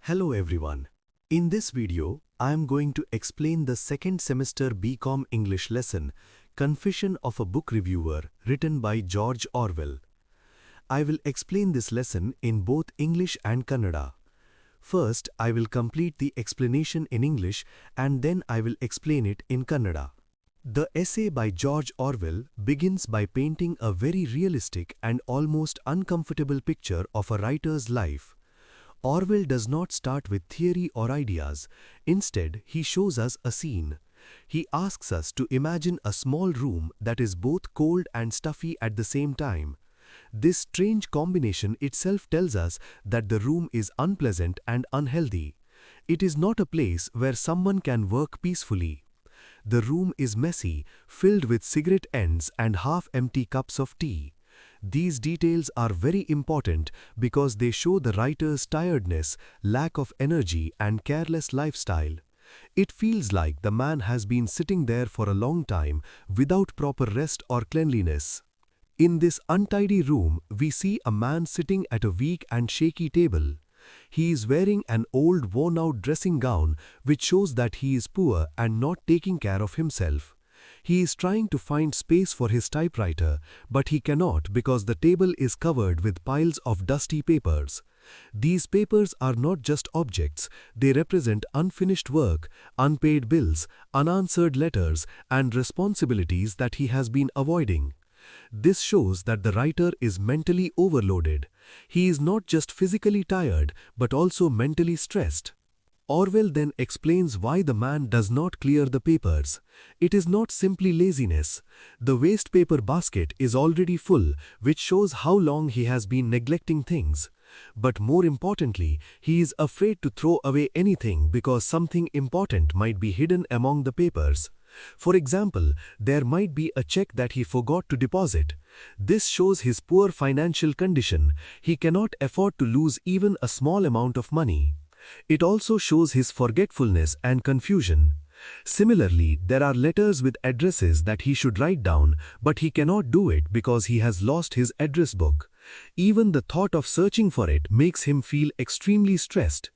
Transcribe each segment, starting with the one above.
Hello everyone. In this video, I am going to explain the second semester Bcom English lesson, Confession of a Book Reviewer, written by George Orwell. I will explain this lesson in both English and Kannada. First, I will complete the explanation in English and then I will explain it in Kannada. The essay by George Orwell begins by painting a very realistic and almost uncomfortable picture of a writer's life. Orwell does not start with theory or ideas. Instead, he shows us a scene. He asks us to imagine a small room that is both cold and stuffy at the same time. This strange combination itself tells us that the room is unpleasant and unhealthy. It is not a place where someone can work peacefully. The room is messy, filled with cigarette ends and half-empty cups of tea. These details are very important because they show the writer's tiredness, lack of energy and careless lifestyle. It feels like the man has been sitting there for a long time without proper rest or cleanliness. In this untidy room, we see a man sitting at a weak and shaky table. He is wearing an old worn-out dressing gown which shows that he is poor and not taking care of himself. He is trying to find space for his typewriter, but he cannot because the table is covered with piles of dusty papers. These papers are not just objects, they represent unfinished work, unpaid bills, unanswered letters, and responsibilities that he has been avoiding. This shows that the writer is mentally overloaded. He is not just physically tired, but also mentally stressed. Orwell then explains why the man does not clear the papers. It is not simply laziness. The waste paper basket is already full, which shows how long he has been neglecting things. But more importantly, he is afraid to throw away anything because something important might be hidden among the papers. For example, there might be a check that he forgot to deposit. This shows his poor financial condition. He cannot afford to lose even a small amount of money. It also shows his forgetfulness and confusion. Similarly, there are letters with addresses that he should write down, but he cannot do it because he has lost his address book. Even the thought of searching for it makes him feel extremely stressed.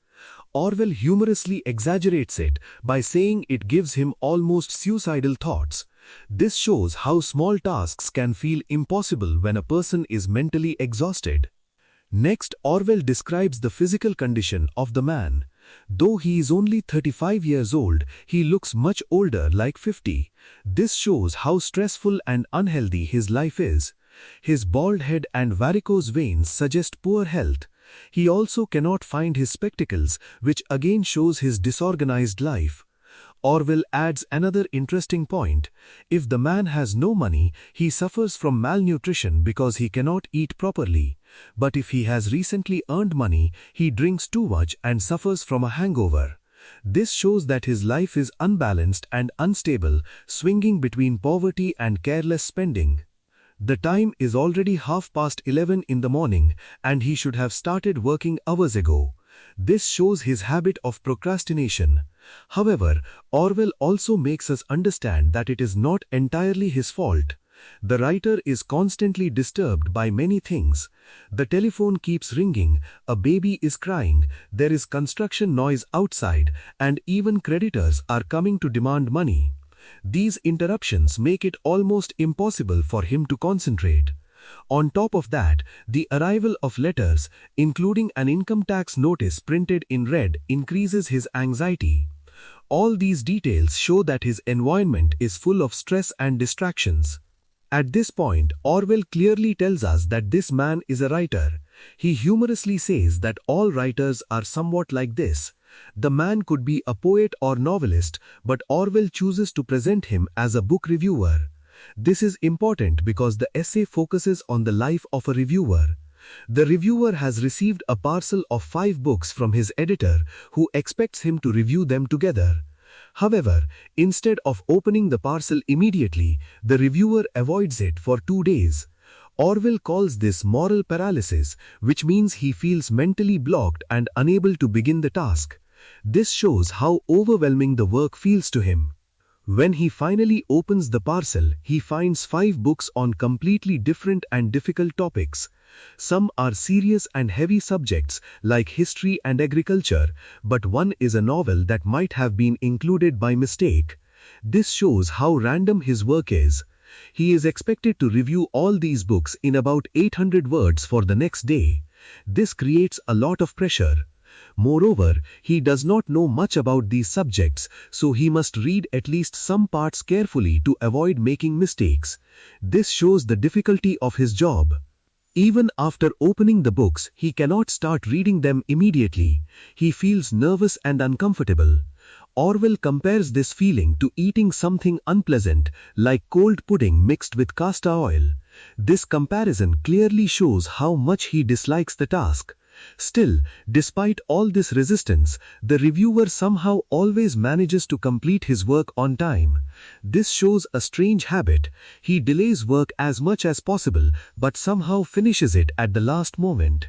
Orwell humorously exaggerates it by saying it gives him almost suicidal thoughts. This shows how small tasks can feel impossible when a person is mentally exhausted. Next, Orwell describes the physical condition of the man. Though he is only 35 years old, he looks much older, like 50. This shows how stressful and unhealthy his life is. His bald head and varicose veins suggest poor health. He also cannot find his spectacles, which again shows his disorganized life. Orwell adds another interesting point. If the man has no money, he suffers from malnutrition because he cannot eat properly. But if he has recently earned money, he drinks too much and suffers from a hangover. This shows that his life is unbalanced and unstable, swinging between poverty and careless spending. The time is already 11:30 in the morning, and he should have started working hours ago. This shows his habit of procrastination. However, Orwell also makes us understand that it is not entirely his fault. The writer is constantly disturbed by many things. The telephone keeps ringing, a baby is crying, there is construction noise outside, and even creditors are coming to demand money. These interruptions make it almost impossible for him to concentrate. On top of that, the arrival of letters, including an income tax notice printed in red, increases his anxiety. All these details show that his environment is full of stress and distractions. At this point, Orwell clearly tells us that this man is a writer. He humorously says that all writers are somewhat like this. The man could be a poet or novelist, but Orwell chooses to present him as a book reviewer. This is important because the essay focuses on the life of a reviewer. The reviewer has received a parcel of 5 books from his editor, who expects him to review them together. However, instead of opening the parcel immediately, the reviewer avoids it for 2 days. Orwell calls this moral paralysis, which means he feels mentally blocked and unable to begin the task. This shows how overwhelming the work feels to him. When he finally opens the parcel, he finds 5 books on completely different and difficult topics. Some are serious and heavy subjects like history and agriculture, but one is a novel that might have been included by mistake. This shows how random his work is. He is expected to review all these books in about 800 words for the next day. This creates a lot of pressure. Moreover, he does not know much about these subjects, so he must read at least some parts carefully to avoid making mistakes. This shows the difficulty of his job. Even after opening the books, he cannot start reading them immediately. He feels nervous and uncomfortable. Orwell compares this feeling to eating something unpleasant, like cold pudding mixed with castor oil. This comparison clearly shows how much he dislikes the task. Still, despite all this resistance, the reviewer somehow always manages to complete his work on time. This shows a strange habit. He delays work as much as possible, but somehow finishes it at the last moment.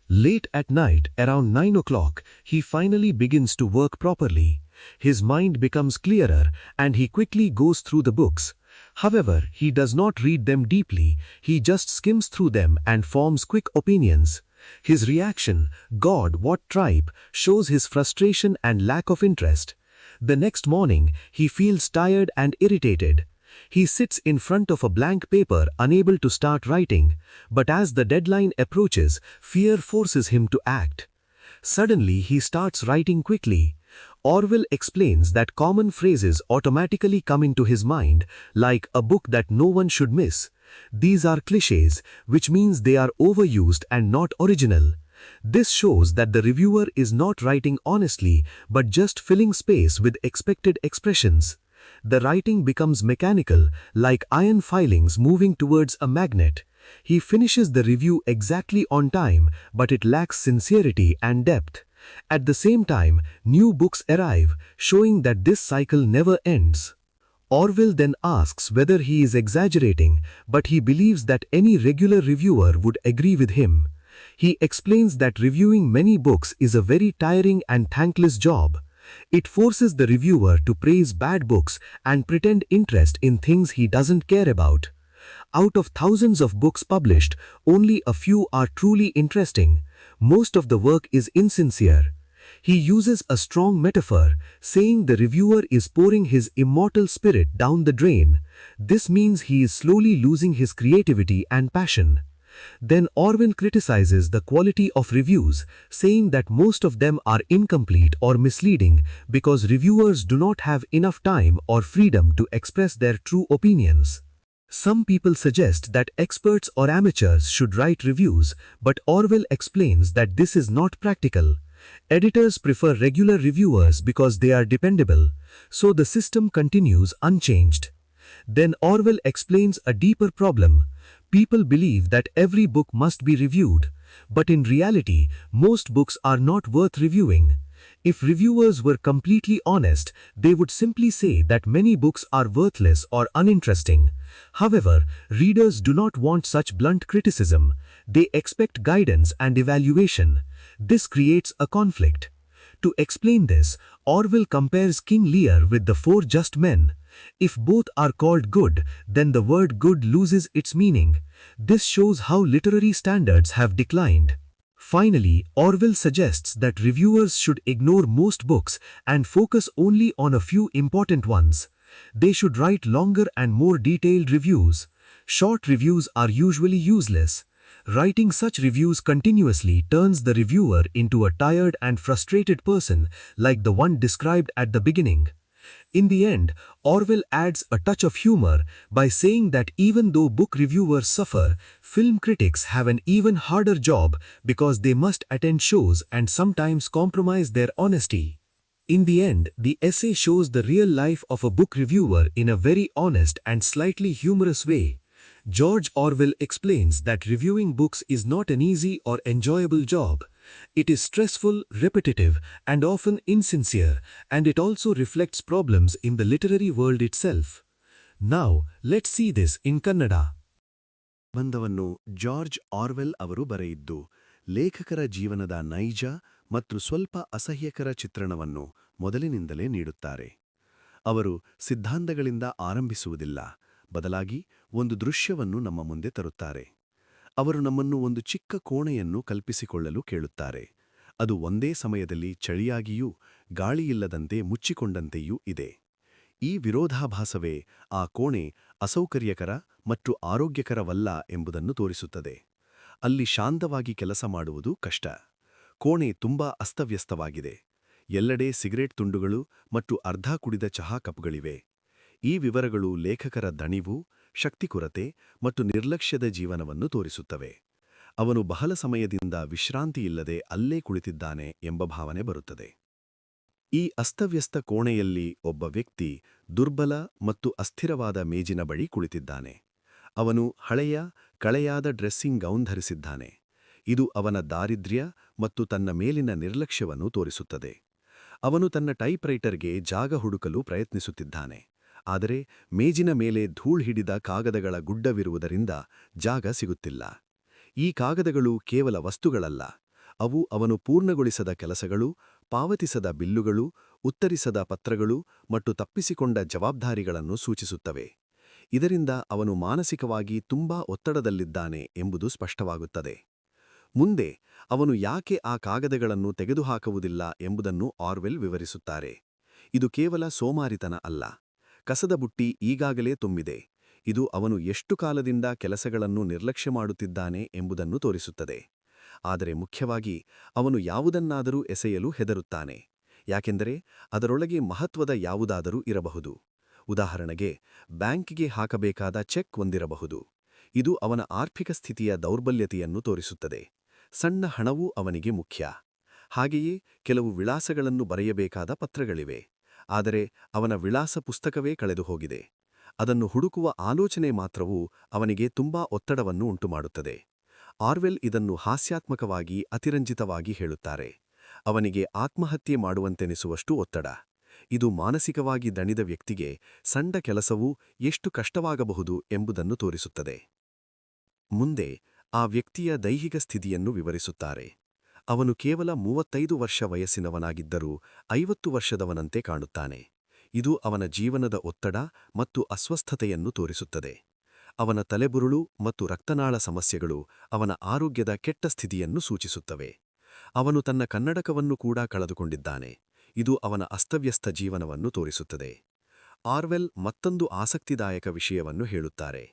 Late at night, around 9 o'clock, he finally begins to work properly. His mind becomes clearer, and he quickly goes through the books. However, he does not read them deeply, he just skims through them and forms quick opinions. His reaction, "God, what tripe," shows his frustration and lack of interest. The next morning, he feels tired and irritated. He sits in front of a blank paper, unable to start writing, but as the deadline approaches, fear forces him to act. Suddenly, he starts writing quickly. Orwell explains that common phrases automatically come into his mind, like "a book that no one should miss." These are clichés, which means they are overused and not original. This shows that the reviewer is not writing honestly, but just filling space with expected expressions. The writing becomes mechanical, like iron filings moving towards a magnet. He finishes the review exactly on time, but it lacks sincerity and depth. At the same time, new books arrive, showing that this cycle never ends. Orwell then asks whether he is exaggerating, but he believes that any regular reviewer would agree with him. He explains that reviewing many books is a very tiring and thankless job. It forces the reviewer to praise bad books and pretend interest in things he doesn't care about. Out of thousands of books published, only a few are truly interesting. Most of the work is insincere. He uses a strong metaphor, saying the reviewer is pouring his immortal spirit down the drain. This means he is slowly losing his creativity and passion. Then Orwell criticizes the quality of reviews, saying that most of them are incomplete or misleading because reviewers do not have enough time or freedom to express their true opinions. Some people suggest that experts or amateurs should write reviews, but Orwell explains that this is not practical. Editors prefer regular reviewers because they are dependable, so the system continues unchanged. Then Orwell explains a deeper problem. People believe that every book must be reviewed, but in reality, most books are not worth reviewing. If reviewers were completely honest, they would simply say that many books are worthless or uninteresting. However, readers do not want such blunt criticism. They expect guidance and evaluation. This creates a conflict. To explain this, Orwell compares King Lear with the four just men. If both are called good, then the word good loses its meaning. This shows how literary standards have declined. Finally, Orwell suggests that reviewers should ignore most books and focus only on a few important ones. They should write longer and more detailed reviews. Short reviews are usually useless. Writing such reviews continuously turns the reviewer into a tired and frustrated person, like the one described at the beginning. In the end, Orwell adds a touch of humor by saying that even though book reviewers suffer, film critics have an even harder job because they must attend shows and sometimes compromise their honesty. In the end, the essay shows the real life of a book reviewer in a very honest and slightly humorous way. George Orwell explains that reviewing books is not an easy or enjoyable job. It is stressful, repetitive, and often insincere, and it also reflects problems in the literary world itself. Now, let's see this in Kannada. ಬಂಧವನ್ನು George Orwell ಅವರು ಬರೆಯಿದ್ದು ಲೇಖಕರ ಜೀವನದ ನೈಜ ಮತ್ತು ಸ್ವಲ್ಪ ಅಸಹ್ಯಕರ ಚಿತ್ರಣವನ್ನು ಮೊದಲಿನಿಂದಲೇ ನೀಡುತ್ತಾರೆ. ಅವರು ಸಿದ್ಧಾಂತಗಳಿಂದ ಆರಂಭಿಸುವುದಿಲ್ಲ, ಬದಲಾಗಿ ಒಂದು ದೃಶ್ಯವನ್ನು ನಮ್ಮ ಮುಂದೆ ತರುತ್ತಾರೆ. ಅವರು ನಮ್ಮನ್ನು ಒಂದು ಚಿಕ್ಕ ಕೋಣೆಯನ್ನು ಕಲ್ಪಿಸಿಕೊಳ್ಳಲು ಕೇಳುತ್ತಾರೆ. ಅದು ಒಂದೇ ಸಮಯದಲ್ಲಿ ಚಳಿಯಾಗಿಯೂ ಗಾಳಿಯಿಲ್ಲದಂತೆ ಮುಚ್ಚಿಕೊಂಡಂತೆಯೂ ಇದೆ. ಈ ವಿರೋಧಾಭಾಸವೇ ಆ ಕೋಣೆ ಅಸೌಕರ್ಯಕರ ಮತ್ತು ಆರೋಗ್ಯಕರವಲ್ಲ ಎಂಬುದನ್ನು ತೋರಿಸುತ್ತದೆ. ಅಲ್ಲಿ ಶಾಂತವಾಗಿ ಕೆಲಸ ಮಾಡುವುದು ಕಷ್ಟ. ಕೋಣೆ ತುಂಬಾ ಅಸ್ತವ್ಯಸ್ತವಾಗಿದೆ. ಎಲ್ಲೆಡೆ ಸಿಗರೇಟ್ ತುಂಡುಗಳು ಮತ್ತು ಅರ್ಧ ಕುಡಿದ ಚಹಾ ಕಪ್ಗಳಿವೆ. ಈ ವಿವರಗಳು ಲೇಖಕರ ದಣಿವು, ಶಕ್ತಿ ಕೊರತೆ ಮತ್ತು ನಿರ್ಲಕ್ಷ್ಯದ ಜೀವನವನ್ನು ತೋರಿಸುತ್ತವೆ. ಅವನು ಬಹಳ ಸಮಯದಿಂದ ವಿಶ್ರಾಂತಿಯಿಲ್ಲದೆ ಅಲ್ಲೇ ಕುಳಿತಿದ್ದಾನೆ ಎಂಬ ಭಾವನೆ ಬರುತ್ತದೆ. ಈ ಅಸ್ತವ್ಯಸ್ತ ಕೋಣೆಯಲ್ಲಿ ಒಬ್ಬ ವ್ಯಕ್ತಿ ದುರ್ಬಲ ಮತ್ತು ಅಸ್ಥಿರವಾದ ಮೇಜಿನ ಬಳಿ ಕುಳಿತಿದ್ದಾನೆ. ಅವನು ಹಳೆಯ, ಕಳೆಯಾದ ಡ್ರೆಸ್ಸಿಂಗ್ ಗೌನ್ ಧರಿಸಿದ್ದಾನೆ. ಇದು ಅವನ ದಾರಿದ್ರ್ಯ ಮತ್ತು ತನ್ನ ಮೇಲಿನ ನಿರ್ಲಕ್ಷ್ಯವನ್ನು ತೋರಿಸುತ್ತದೆ. ಅವನು ತನ್ನ ಟೈಪ್ರೈಟರ್ಗೆ ಜಾಗ ಹುಡುಕಲು ಪ್ರಯತ್ನಿಸುತ್ತಿದ್ದಾನೆ. ಆದರೆ ಮೇಜಿನ ಮೇಲೆ ಧೂಳು ಹಿಡಿದ ಕಾಗದಗಳ ಗುಡ್ಡವಿರುವುದರಿಂದ ಜಾಗ ಸಿಗುತ್ತಿಲ್ಲ. ಈ ಕಾಗದಗಳು ಕೇವಲ ವಸ್ತುಗಳಲ್ಲ. ಅವು ಅವನು ಪೂರ್ಣಗೊಳಿಸದ ಕೆಲಸಗಳು, ಪಾವತಿಸದ ಬಿಲ್ಲುಗಳು, ಉತ್ತರಿಸದ ಪತ್ರಗಳು ಮತ್ತು ತಪ್ಪಿಸಿಕೊಂಡ ಜವಾಬ್ದಾರಿಗಳನ್ನು ಸೂಚಿಸುತ್ತವೆ. ಇದರಿಂದ ಅವನು ಮಾನಸಿಕವಾಗಿ ತುಂಬಾ ಒತ್ತಡದಲ್ಲಿದ್ದಾನೆ ಎಂಬುದು ಸ್ಪಷ್ಟವಾಗುತ್ತದೆ. ಮುಂದೆ ಅವನು ಯಾಕೆ ಆ ಕಾಗದಗಳನ್ನು ತೆಗೆದುಹಾಕುವುದಿಲ್ಲ ಎಂಬುದನ್ನು ಆರ್ವೆಲ್ ವಿವರಿಸುತ್ತಾರೆ. ಇದು ಕೇವಲ ಸೋಮಾರಿತನ ಅಲ್ಲ. ಕಸದ ಬುಟ್ಟಿ ಈಗಾಗಲೇ ತುಂಬಿದೆ. ಇದು ಅವನು ಎಷ್ಟು ಕಾಲದಿಂದ ಕೆಲಸಗಳನ್ನು ನಿರ್ಲಕ್ಷ್ಯ ಮಾಡುತ್ತಿದ್ದಾನೆ ಎಂಬುದನ್ನು ತೋರಿಸುತ್ತದೆ. ಆದರೆ ಮುಖ್ಯವಾಗಿ ಅವನು ಯಾವುದನ್ನಾದರೂ ಎಸೆಯಲು ಹೆದರುತ್ತಾನೆ. ಯಾಕೆಂದರೆ ಅದರೊಳಗೆ ಮಹತ್ವದ ಯಾವುದಾದರೂ ಇರಬಹುದು. ಉದಾಹರಣೆಗೆ, ಬ್ಯಾಂಕಿಗೆ ಹಾಕಬೇಕಾದ ಚೆಕ್ ಹೊಂದಿರಬಹುದು. ಇದು ಅವನ ಆರ್ಥಿಕ ಸ್ಥಿತಿಯ ದೌರ್ಬಲ್ಯತೆಯನ್ನು ತೋರಿಸುತ್ತದೆ. ಸಣ್ಣ ಹಣವೂ ಅವನಿಗೆ ಮುಖ್ಯ. ಹಾಗೆಯೇ ಕೆಲವು ವಿಳಾಸಗಳನ್ನು ಬರೆಯಬೇಕಾದ ಪತ್ರಗಳಿವೆ. ಆದರೆ ಅವನ ವಿಳಾಸ ಪುಸ್ತಕವೇ ಕಳೆದು ಹೋಗಿದೆ. ಅದನ್ನು ಹುಡುಕುವ ಆಲೋಚನೆ ಮಾತ್ರವೂ ಅವನಿಗೆ ತುಂಬಾ ಒತ್ತಡವನ್ನು ಉಂಟುಮಾಡುತ್ತದೆ. ಆರ್ವೆಲ್ ಇದನ್ನು ಹಾಸ್ಯಾತ್ಮಕವಾಗಿ ಅತಿರಂಜಿತವಾಗಿ ಹೇಳುತ್ತಾರೆ. ಅವನಿಗೆ ಆತ್ಮಹತ್ಯೆ ಮಾಡುವಂತೆನಿಸುವಷ್ಟು ಒತ್ತಡ. ಇದು ಮಾನಸಿಕವಾಗಿ ದಣಿದ ವ್ಯಕ್ತಿಗೆ ಸಣ್ಣ ಕೆಲಸವೂ ಎಷ್ಟು ಕಷ್ಟವಾಗಬಹುದು ಎಂಬುದನ್ನು ತೋರಿಸುತ್ತದೆ. ಮುಂದೆ ಆ ವ್ಯಕ್ತಿಯ ದೈಹಿಕ ಸ್ಥಿತಿಯನ್ನು ವಿವರಿಸುತ್ತಾರೆ. ಅವನು ಕೇವಲ 35 ವರ್ಷ ವಯಸ್ಸಿನವನಾಗಿದ್ದರೂ 50 ವರ್ಷದವನಂತೆ ಕಾಣುತ್ತಾನೆ. ಇದು ಅವನ ಜೀವನದ ಒತ್ತಡ ಮತ್ತು ಅಸ್ವಸ್ಥತೆಯನ್ನು ತೋರಿಸುತ್ತದೆ. ಅವನ ತಲೆಬುರುಳು ಮತ್ತು ರಕ್ತನಾಳ ಸಮಸ್ಯೆಗಳು ಅವನ ಆರೋಗ್ಯದ ಕೆಟ್ಟ ಸ್ಥಿತಿಯನ್ನು ಸೂಚಿಸುತ್ತವೆ. ಅವನು ತನ್ನ ಕನ್ನಡಕವನ್ನು ಕೂಡ ಕಳೆದುಕೊಂಡಿದ್ದಾನೆ. ಇದು ಅವನ ಅಸ್ತವ್ಯಸ್ತ ಜೀವನವನ್ನು ತೋರಿಸುತ್ತದೆ. ಆರ್ವೆಲ್ ಮತ್ತೊಂದು ಆಸಕ್ತಿದಾಯಕ ವಿಷಯವನ್ನು ಹೇಳುತ್ತಾರೆ.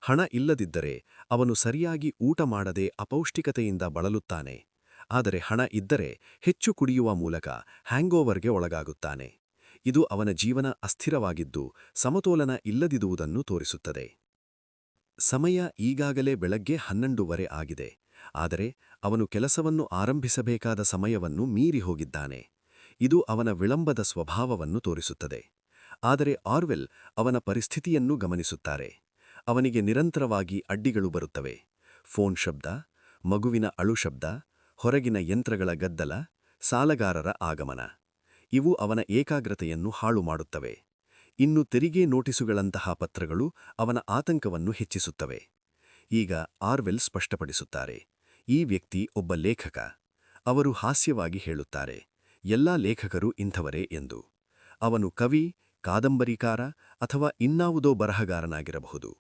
ಹಣ ಇಲ್ಲದಿದ್ದರೆ ಅವನು ಸರಿಯಾಗಿ ಊಟ ಮಾಡದೆ ಅಪೌಷ್ಟಿಕತೆಯಿಂದ ಬಳಲುತ್ತಾನೆ. ಆದರೆ ಹಣ ಇದ್ದರೆ ಹೆಚ್ಚು ಕುಡಿಯುವ ಮೂಲಕ ಹ್ಯಾಂಗೋವರ್ಗೆ ಒಳಗಾಗುತ್ತಾನೆ. ಇದು ಅವನ ಜೀವನ ಅಸ್ಥಿರವಾಗಿದ್ದು ಸಮತೋಲನ ಇಲ್ಲದಿರುವುದನ್ನು ತೋರಿಸುತ್ತದೆ. ಸಮಯ ಈಗಾಗಲೇ ಬೆಳಗ್ಗೆ 12:30 ಆಗಿದೆ. ಆದರೆ ಅವನು ಕೆಲಸವನ್ನು ಆರಂಭಿಸಬೇಕಾದ ಸಮಯವನ್ನು ಮೀರಿ ಹೋಗಿದ್ದಾನೆ. ಇದು ಅವನ ವಿಳಂಬದ ಸ್ವಭಾವವನ್ನು ತೋರಿಸುತ್ತದೆ. ಆದರೆ ಆರ್ವೆಲ್ ಅವನ ಪರಿಸ್ಥಿತಿಯನ್ನು ಗಮನಿಸುತ್ತಾರೆ. ಅವನಿಗೆ ನಿರಂತರವಾಗಿ ಅಡ್ಡಿಗಳು ಬರುತ್ತವೆ. ಫೋನ್ ಶಬ್ದ, ಮಗುವಿನ ಅಳು ಶಬ್ದ, ಹೊರಗಿನ ಯಂತ್ರಗಳ ಗದ್ದಲ, ಸಾಲಗಾರರ ಆಗಮನ. ಇವು ಅವನ ಏಕಾಗ್ರತೆಯನ್ನು ಹಾಳು ಮಾಡುತ್ತವೆ. ಇನ್ನು ತೆರಿಗೆ ನೋಟಿಸುಗಳಂತಹ ಪತ್ರಗಳು ಅವನ ಆತಂಕವನ್ನು ಹೆಚ್ಚಿಸುತ್ತವೆ. ಈಗ ಆರ್ವೆಲ್ ಸ್ಪಷ್ಟಪಡಿಸುತ್ತಾರೆ. ಈ ವ್ಯಕ್ತಿ ಒಬ್ಬ ಲೇಖಕ. ಅವರು ಹಾಸ್ಯವಾಗಿ ಹೇಳುತ್ತಾರೆ, ಎಲ್ಲಾ ಲೇಖಕರು ಇಂಥವರೇ ಎಂದು. ಅವನು ಕವಿ, ಕಾದಂಬರಿಕಾರ ಅಥವಾ ಇನ್ನಾವುದೋ ಬರಹಗಾರನಾಗಿರಬಹುದು.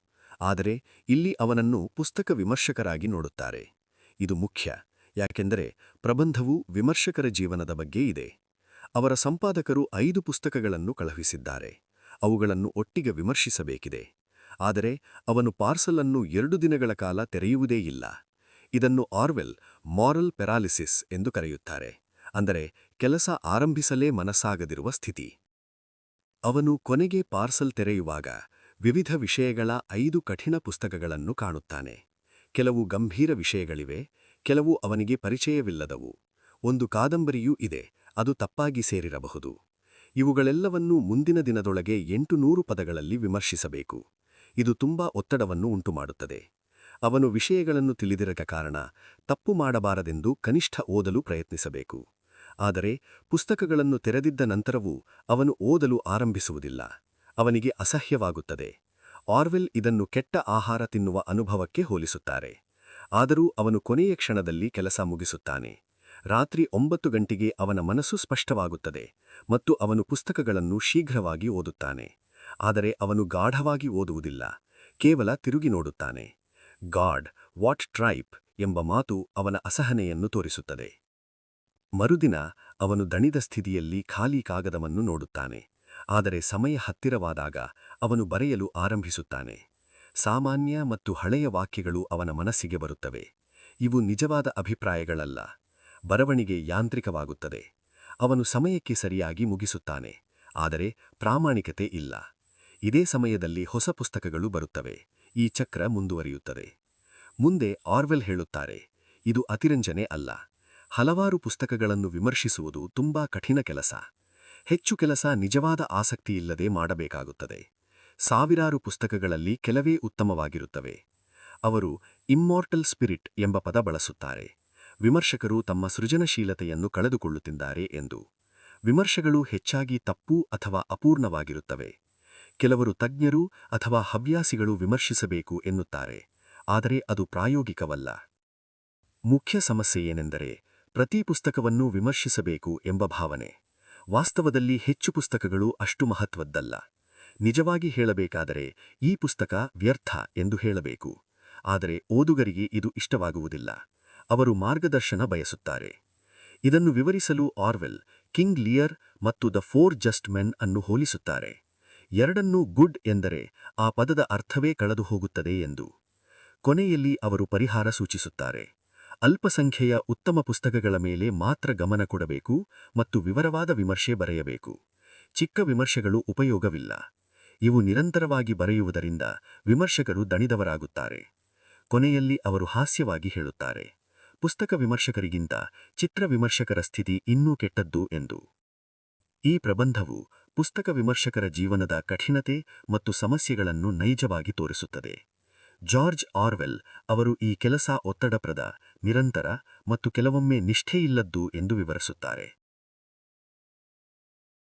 ಆದರೆ ಇಲ್ಲಿ ಅವನನ್ನು ಪುಸ್ತಕ ವಿಮರ್ಶಕರಾಗಿ ನೋಡುತ್ತಾರೆ. ಇದು ಮುಖ್ಯ, ಯಾಕೆಂದರೆ ಪ್ರಬಂಧವು ವಿಮರ್ಶಕರ ಜೀವನದ ಬಗ್ಗೆ ಇದೆ. ಅವರ ಸಂಪಾದಕರು 5 ಪುಸ್ತಕಗಳನ್ನು ಕಳುಹಿಸಿದ್ದಾರೆ. ಅವುಗಳನ್ನು ಒಟ್ಟಿಗೆ ವಿಮರ್ಶಿಸಬೇಕಿದೆ. ಆದರೆ ಅವನು ಪಾರ್ಸಲ್ ಅನ್ನು 2 ದಿನಗಳ ಕಾಲ ತೆರೆಯುವುದೇ ಇಲ್ಲ. ಇದನ್ನು ಆರ್ವೆಲ್ ಮಾರಲ್ ಪ್ಯಾರಾಲಿಸಿಸ್ ಎಂದು ಕರೆಯುತ್ತಾರೆ. ಅಂದರೆ ಕೆಲಸ ಆರಂಭಿಸಲೇ ಮನಸ್ಸಾಗದಿರುವ ಸ್ಥಿತಿ. ಅವನು ಕೊನೆಗೆ ಪಾರ್ಸಲ್ ತೆರೆಯುವಾಗ ವಿವಿಧ ವಿಷಯಗಳ 5 ಕಠಿಣ ಪುಸ್ತಕಗಳನ್ನು ಕಾಣುತ್ತಾನೆ. ಕೆಲವು ಗಂಭೀರ ವಿಷಯಗಳಿವೆ, ಕೆಲವು ಅವನಿಗೆ ಪರಿಚಯವಿಲ್ಲದವು. ಒಂದು ಕಾದಂಬರಿಯೂ ಇದೆ, ಅದು ತಪ್ಪಾಗಿ ಸೇರಿರಬಹುದು. ಇವುಗಳೆಲ್ಲವನ್ನೂ ಮುಂದಿನ ದಿನದೊಳಗೆ 800 ಪದಗಳಲ್ಲಿ ವಿಮರ್ಶಿಸಬೇಕು. ಇದು ತುಂಬಾ ಒತ್ತಡವನ್ನು ಉಂಟುಮಾಡುತ್ತದೆ. ಅವನು ವಿಷಯಗಳನ್ನು ತಿಳಿದಿರದ ಕಾರಣ ತಪ್ಪು ಮಾಡಬಾರದೆಂದು ಕನಿಷ್ಠ ಓದಲು ಪ್ರಯತ್ನಿಸಬೇಕು. ಆದರೆ ಪುಸ್ತಕಗಳನ್ನು ತೆರೆದಿದ್ದ ನಂತರವೂ ಅವನು ಓದಲು ಆರಂಭಿಸುವುದಿಲ್ಲ. ಅವನಿಗೆ ಅಸಹ್ಯವಾಗುತ್ತದೆ. ಆರ್ವೆಲ್ ಇದನ್ನು ಕೆಟ್ಟ ಆಹಾರ ತಿನ್ನುವ ಅನುಭವಕ್ಕೆ ಹೋಲಿಸುತ್ತಾರೆ. ಆದರೂ ಅವನು ಕೊನೆಯ ಕ್ಷಣದಲ್ಲಿ ಕೆಲಸ ಮುಗಿಸುತ್ತಾನೆ. ರಾತ್ರಿ 9 ಗಂಟೆಗೆ ಅವನ ಮನಸ್ಸು ಸ್ಪಷ್ಟವಾಗುತ್ತದೆ ಮತ್ತು ಅವನು ಪುಸ್ತಕಗಳನ್ನು ಶೀಘ್ರವಾಗಿ ಓದುತ್ತಾನೆ. ಆದರೆ ಅವನು ಗಾಢವಾಗಿ ಓದುವುದಿಲ್ಲ, ಕೇವಲ ತಿರುಗಿ ನೋಡುತ್ತಾನೆ. ಗಾಡ್ ವಾಟ್ ಟ್ರೈಪ್ ಎಂಬ ಮಾತು ಅವನ ಅಸಹನೆಯನ್ನು ತೋರಿಸುತ್ತದೆ. ಮರುದಿನ ಅವನು ದಣಿದ ಸ್ಥಿತಿಯಲ್ಲಿ ಖಾಲಿ ಕಾಗದವನ್ನು ನೋಡುತ್ತಾನೆ. ಆದರೆ ಸಮಯ ಹತ್ತಿರವಾದಾಗ ಅವನು ಬರೆಯಲು ಆರಂಭಿಸುತ್ತಾನೆ. ಸಾಮಾನ್ಯ ಮತ್ತು ಹಳೆಯ ವಾಕ್ಯಗಳು ಅವನ ಮನಸ್ಸಿಗೆ ಬರುತ್ತವೆ. ಇವು ನಿಜವಾದ ಅಭಿಪ್ರಾಯಗಳಲ್ಲ. ಬರವಣಿಗೆ ಯಾಂತ್ರಿಕವಾಗುತ್ತದೆ. ಅವನು ಸಮಯಕ್ಕೆ ಸರಿಯಾಗಿ ಮುಗಿಸುತ್ತಾನೆ, ಆದರೆ ಪ್ರಾಮಾಣಿಕತೆ ಇಲ್ಲ. ಇದೇ ಸಮಯದಲ್ಲಿ ಹೊಸ ಪುಸ್ತಕಗಳು ಬರುತ್ತವೆ. ಈ ಚಕ್ರ ಮುಂದುವರಿಯುತ್ತದೆ. ಮುಂದೆ ಆರ್ವೆಲ್ ಹೇಳುತ್ತಾರೆ, ಇದು ಅತಿರಂಜನೆ ಅಲ್ಲ. ಹಲವಾರು ಪುಸ್ತಕಗಳನ್ನು ವಿಮರ್ಶಿಸುವುದು ತುಂಬಾ ಕಠಿಣ ಕೆಲಸ. ಹೆಚ್ಚು ಕೆಲಸ ನಿಜವಾದ ಆಸಕ್ತಿಯಿಲ್ಲದೆ ಮಾಡಬೇಕಾಗುತ್ತದೆ. ಸಾವಿರಾರು ಪುಸ್ತಕಗಳಲ್ಲಿ ಕೆಲವೇ ಉತ್ತಮವಾಗಿರುತ್ತವೆ. ಅವರು ಇಮ್ಮಾರ್ಟಲ್ ಸ್ಪಿರಿಟ್ ಎಂಬ ಪದ ಬಳಸುತ್ತಾರೆ. ವಿಮರ್ಶಕರು ತಮ್ಮ ಸೃಜನಶೀಲತೆಯನ್ನು ಕಳೆದುಕೊಳ್ಳುತ್ತಿದ್ದಾರೆ ಎಂದು. ವಿಮರ್ಶೆಗಳು ಹೆಚ್ಚಾಗಿ ತಪ್ಪು ಅಥವಾ ಅಪೂರ್ಣವಾಗಿರುತ್ತವೆ. ಕೆಲವರು ತಜ್ಞರು ಅಥವಾ ಹವ್ಯಾಸಿಗಳು ವಿಮರ್ಶಿಸಬೇಕು ಎನ್ನುತ್ತಾರೆ, ಆದರೆ ಅದು ಪ್ರಾಯೋಗಿಕವಲ್ಲ. ಮುಖ್ಯ ಸಮಸ್ಯೆ ಏನೆಂದರೆ ಪ್ರತಿ ಪುಸ್ತಕವನ್ನು ವಿಮರ್ಶಿಸಬೇಕು ಎಂಬ ಭಾವನೆ. ವಾಸ್ತವದಲ್ಲಿ ಹೆಚ್ಚು ಪುಸ್ತಕಗಳು ಅಷ್ಟು ಮಹತ್ವದ್ದಲ್ಲ. ನಿಜವಾಗಿ ಹೇಳಬೇಕಾದರೆ ಈ ಪುಸ್ತಕ ವ್ಯರ್ಥ ಎಂದು ಹೇಳಬೇಕು. ಆದರೆ ಓದುಗರಿಗೆ ಇದು ಇಷ್ಟವಾಗುವುದಿಲ್ಲ. ಅವರು ಮಾರ್ಗದರ್ಶನ ಬಯಸುತ್ತಾರೆ. ಇದನ್ನು ವಿವರಿಸಲು ಆರ್ವೆಲ್ ಕಿಂಗ್ ಲಿಯರ್ ಮತ್ತು ದ 4 ಜಸ್ಟ್ ಮೆನ್ ಅನ್ನು ಹೋಲಿಸುತ್ತಾರೆ. ಎರಡನ್ನೂ ಗುಡ್ ಎಂದರೆ ಆ ಪದದ ಅರ್ಥವೇ ಕಳೆದು ಹೋಗುತ್ತದೆ ಎಂದು. ಕೊನೆಯಲ್ಲಿ ಅವರು ಪರಿಹಾರ ಸೂಚಿಸುತ್ತಾರೆ. ಅಲ್ಪಸಂಖ್ಯೆಯ ಉತ್ತಮ ಪುಸ್ತಕಗಳ ಮೇಲೆ ಮಾತ್ರ ಗಮನ ಕೊಡಬೇಕು ಮತ್ತು ವಿವರವಾದ ವಿಮರ್ಶೆ ಬರೆಯಬೇಕು. ಚಿಕ್ಕ ವಿಮರ್ಶೆಗಳು ಉಪಯೋಗವಿಲ್ಲ. ಇವು ನಿರಂತರವಾಗಿ ಬರೆಯುವುದರಿಂದ ವಿಮರ್ಶಕರು ದಣಿದವರಾಗುತ್ತಾರೆ. ಕೊನೆಯಲ್ಲಿ ಅವರು ಹಾಸ್ಯವಾಗಿ ಹೇಳುತ್ತಾರೆ, ಪುಸ್ತಕ ವಿಮರ್ಶಕರಿಗಿಂತ ಚಿತ್ರ ವಿಮರ್ಶಕರ ಸ್ಥಿತಿ ಇನ್ನೂ ಕೆಟ್ಟದ್ದು ಎಂದು. ಈ ಪ್ರಬಂಧವು ಪುಸ್ತಕ ವಿಮರ್ಶಕರ ಜೀವನದ ಕಠಿಣತೆ ಮತ್ತು ಸಮಸ್ಯೆಗಳನ್ನು ನೈಜವಾಗಿ ತೋರಿಸುತ್ತದೆ. ಜಾರ್ಜ್ ಆರ್ವೆಲ್ ಅವರು ಈ ಕೆಲಸ ಒತ್ತಡಪ್ರದ, ನಿರಂತರ ಮತ್ತು ಕೆಲವೊಮ್ಮೆ ನಿಷ್ಠೆಯಿಲ್ಲದ್ದು ಎಂದು ವಿವರಿಸುತ್ತಾರೆ.